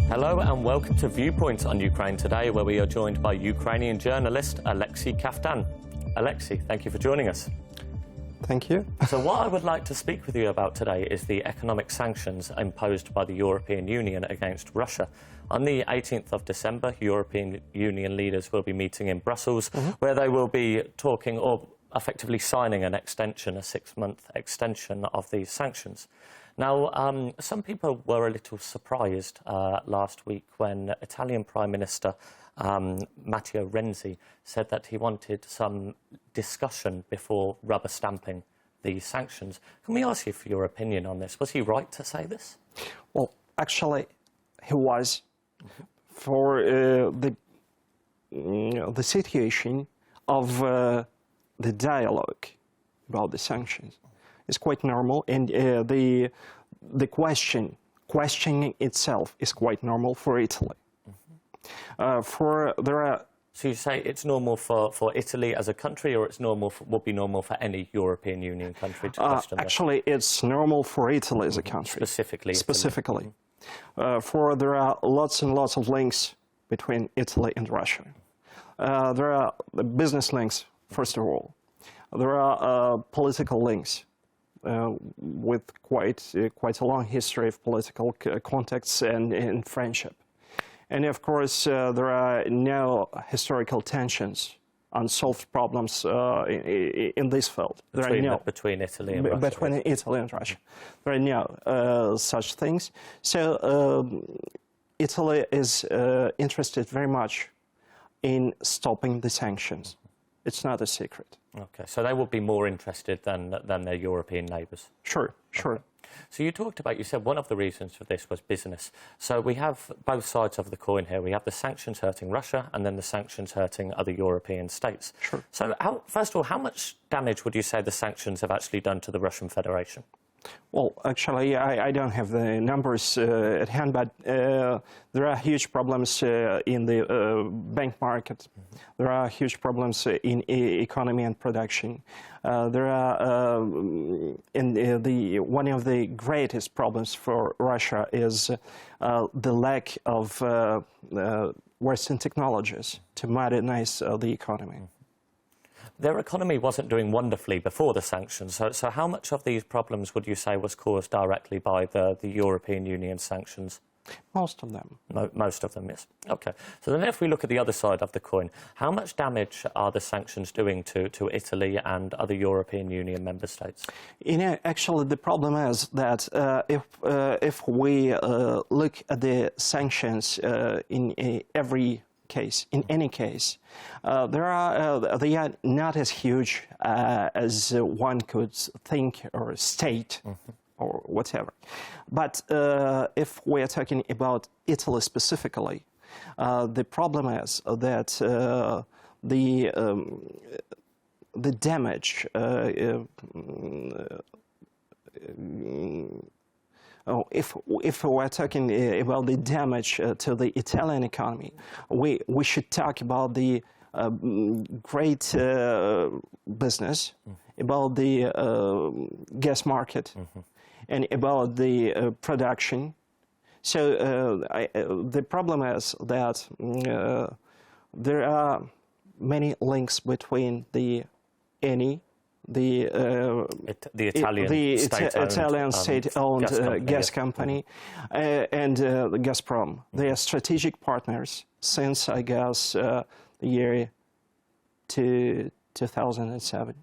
Hello and welcome to Viewpoint on Ukraine today, where we are joined by Ukrainian journalist Oleksiy Kaftan. Oleksiy, thank you for joining us. Thank you. So what I would like to speak with you about today is the economic sanctions imposed by the European Union against Russia. On the 18th of December, European Union leaders will be meeting in Brussels, where they will be talking or effectively signing an extension, a 6-month extension of these sanctions. Now, some people were a little surprised last week when Italian Prime Minister Matteo Renzi said that he wanted some discussion before rubber stamping the sanctions. Can we ask you for your opinion on this? Was he right to say this? Well, actually, he was. For the situation of the dialogue about the sanctions is quite normal, and the questioning itself is quite normal for Italy. So you say it's normal for Italy as a country, or it's normal would be normal for any European Union country to question this? Actually, it's normal for Italy as a country. Specifically. For there are lots and lots of links between Italy and Russia. There are business links, first of all. There are political links with quite a long history of political contacts and friendship. And of course, there are no historical tensions, unsolved problems in this field. Between Italy and Russia. Between Italy and Russia. There are no such things. So Italy is interested very much in stopping the sanctions. It's not a secret. Okay, so they would be more interested than their European neighbours? Sure. Okay. So you said one of the reasons for this was business. So we have both sides of the coin here. We have the sanctions hurting Russia and then the sanctions hurting other European states. Sure. So first of all, how much damage would you say the sanctions have actually done to the Russian Federation? Well, actually, I don't have the numbers at hand, but there are huge problems in the bank market. There are huge problems in economy and production. There are, one of the greatest problems for Russia is the lack of Western technologies to modernize the economy. Their economy wasn't doing wonderfully before the sanctions, so how much of these problems would you say was caused directly by the European Union sanctions? Most of them. Most of them, yes. Okay. So then if we look at the other side of the coin, how much damage are the sanctions doing to Italy and other European Union member states? Actually, the problem is that if we look at the sanctions in any case, they are not as huge as one could think or state or whatever. But if we are talking about Italy specifically, the problem is that the damage if we are talking about the damage to the Italian economy, we should talk about the great business, about the gas market, and about the production. So the problem is that there are many links between the Italian state-owned gas company and Gazprom. They are strategic partners since, I guess, the year 2007,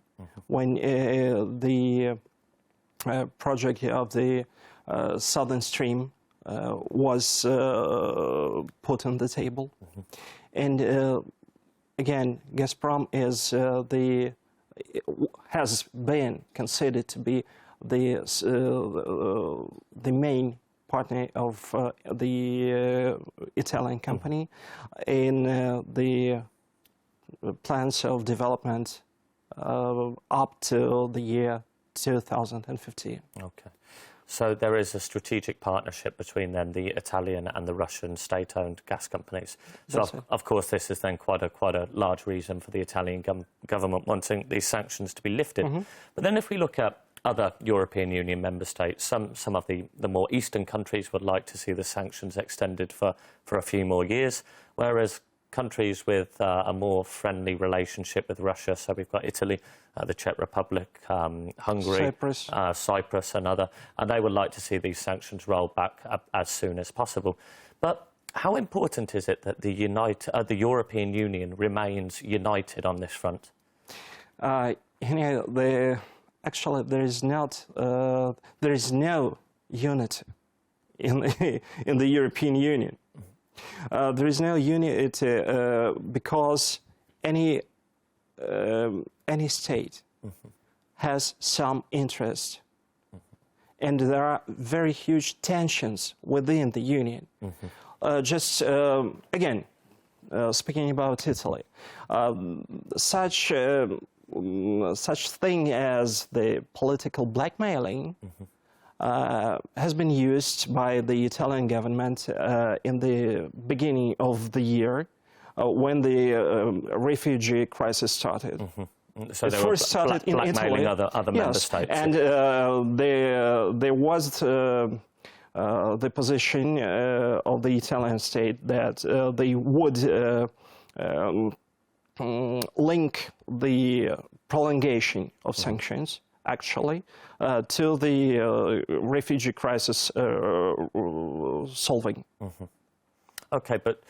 when the project of the Southern Stream was put on the table. And again, Gazprom is has been considered to be the main partner of the Italian company in the plans of development up to the year 2015. Okay. So there is a strategic partnership between then the Italian and the Russian state-owned gas companies. So of course this is then quite a large reason for the Italian government wanting these sanctions to be lifted. But then if we look at other European Union member states, some of the more eastern countries would like to see the sanctions extended for a few more years, whereas countries with a more friendly relationship with Russia, so we've got Italy, the Czech Republic, Hungary, Cyprus and they would like to see these sanctions rolled back as soon as possible. But how important is it that the European Union remains united on this front? Actually, there is no unity in the European Union. There is no unity because any state has some interest, and there are very huge tensions within the Union. Again, speaking about Italy, such thing as the political blackmailing has been used by the Italian government in the beginning of the year when the refugee crisis started. So they first started in Italy, other member states. And there was the position of the Italian state that they would link the prolongation of sanctions, actually, to the refugee crisis solving. Okay, but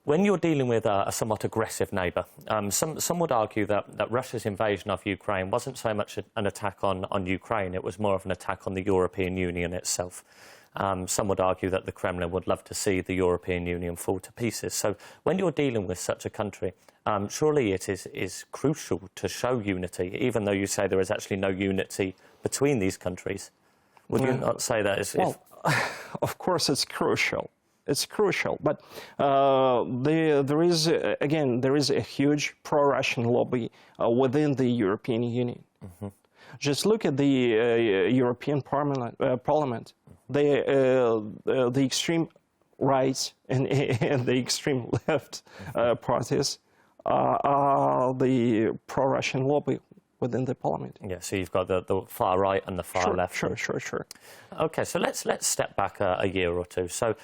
when you're dealing with a somewhat aggressive neighbour, some would argue that Russia's invasion of Ukraine wasn't so much an attack on Ukraine, it was more of an attack on the European Union itself. Some would argue that the Kremlin would love to see the European Union fall to pieces. So when you're dealing with such a country, surely it is crucial to show unity, even though you say there is actually no unity between these countries. Would you not say that is... Well, of course it's crucial. It's crucial, but there is a huge pro-Russian lobby within the European Union. Just look at the European Parliament. The extreme right and the extreme left parties are the pro-Russian lobby within the parliament. Yeah, so you've got the far right and the far left. Sure. Okay, so let's step back a year or two. So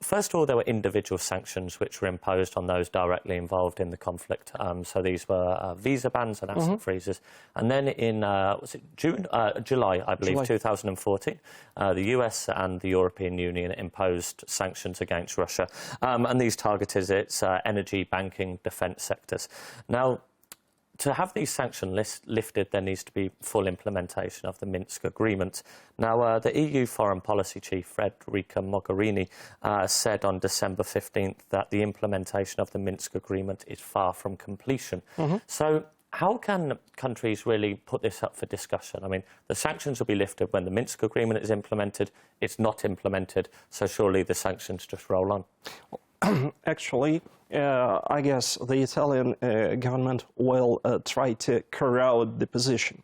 first of all, there were individual sanctions which were imposed on those directly involved in the conflict. So these were visa bans and asset freezes. And then in, was it July, I believe, 2014, the US and the European Union imposed sanctions against Russia. And these targeted its energy, banking, defence sectors. Now, to have these sanctions lifted, there needs to be full implementation of the Minsk agreement. Now, the EU Foreign Policy Chief, Federica Mogherini, said on December 15th that the implementation of the Minsk agreement is far from completion. So how can countries really put this up for discussion? I mean, the sanctions will be lifted when the Minsk agreement is implemented. It's not implemented, so surely the sanctions just roll on. Actually, I guess the Italian government will try to corrode the position.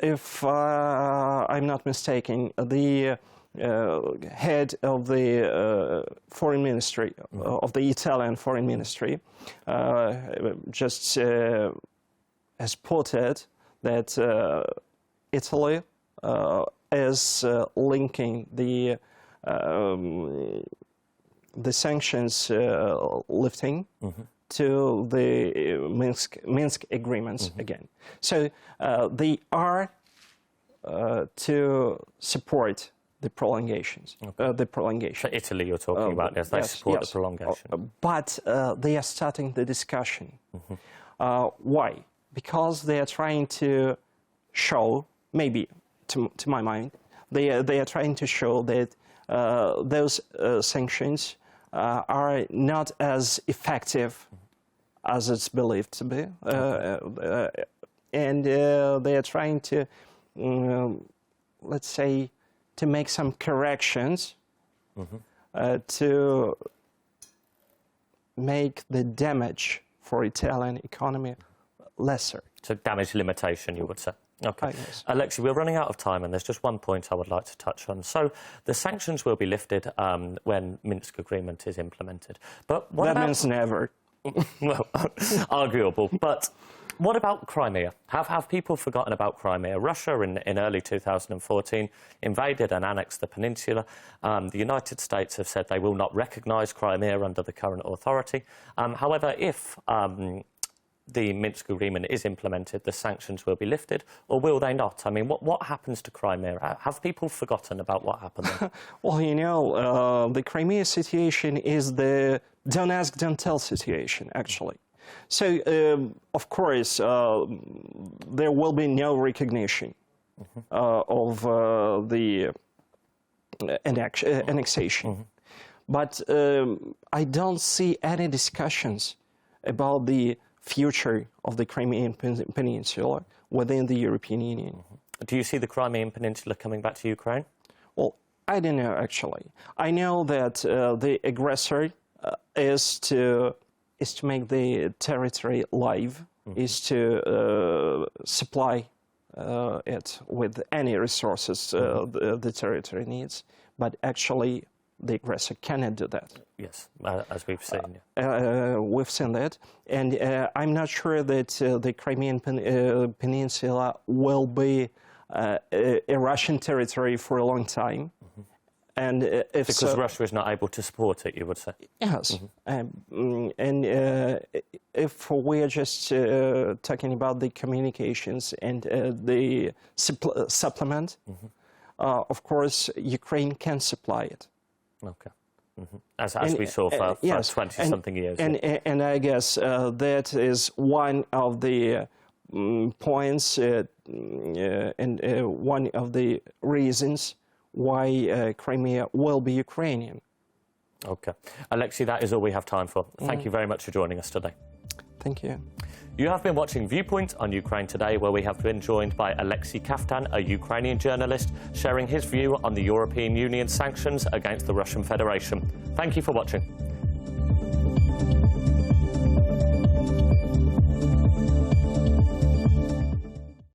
If I'm not mistaken, the head of the foreign ministry, of the Italian foreign ministry, just has put it that Italy is linking the sanctions lifting to the Minsk agreements again. So they are to support the prolongations. The prolongation. For Italy, you're talking about, yes, they support the prolongation. But they are starting the discussion. Why? Because they are trying to show, maybe to my mind, they are trying to show that those sanctions are not as effective as it's believed to be, and they are trying to, let's say, to make some corrections to make the damage for Italian economy lesser. So damage limitation, you would say. Okay. Oleksiy, we're running out of time, and there's just one point I would like to touch on. So the sanctions will be lifted when Minsk agreement is implemented. But what that means never. Well, arguable. But What about Crimea? Have people forgotten about Crimea? Russia, in early 2014, invaded and annexed the peninsula. The United States have said they will not recognise Crimea under the current authority. However, if the Minsk agreement is implemented, the sanctions will be lifted, or will they not? I mean, what happens to Crimea? Have people forgotten about what happened there? Well, you know, the Crimea situation is the don't ask, don't tell situation, actually. So, of course, there will be no recognition of the annexation. But I don't see any discussions about the future of the Crimean Peninsula within the European Union. Do you see the Crimean Peninsula coming back to Ukraine? Well, I don't know, actually. I know that the aggressor is to make the territory live, is to supply it with any resources the territory needs, but actually the aggressor cannot do that. Yes, as we've seen. We've seen that, and I'm not sure that the Crimean Peninsula will be a Russian territory for a long time. And if because so, Russia is not able to support it, you would say? Yes. And if we are just talking about the communications and the supplement, of course, Ukraine can supply it. Okay. As we saw for yes, 20-something years. And I guess that is one of the points and one of the reasons why Crimea will be Ukrainian. Okay. Oleksiy, that is all we have time for. Thank you very much for joining us today. Thank you. You have been watching Viewpoint on Ukraine Today, where we have been joined by Oleksiy Kaftan, a Ukrainian journalist, sharing his view on the European Union sanctions against the Russian Federation. Thank you for watching.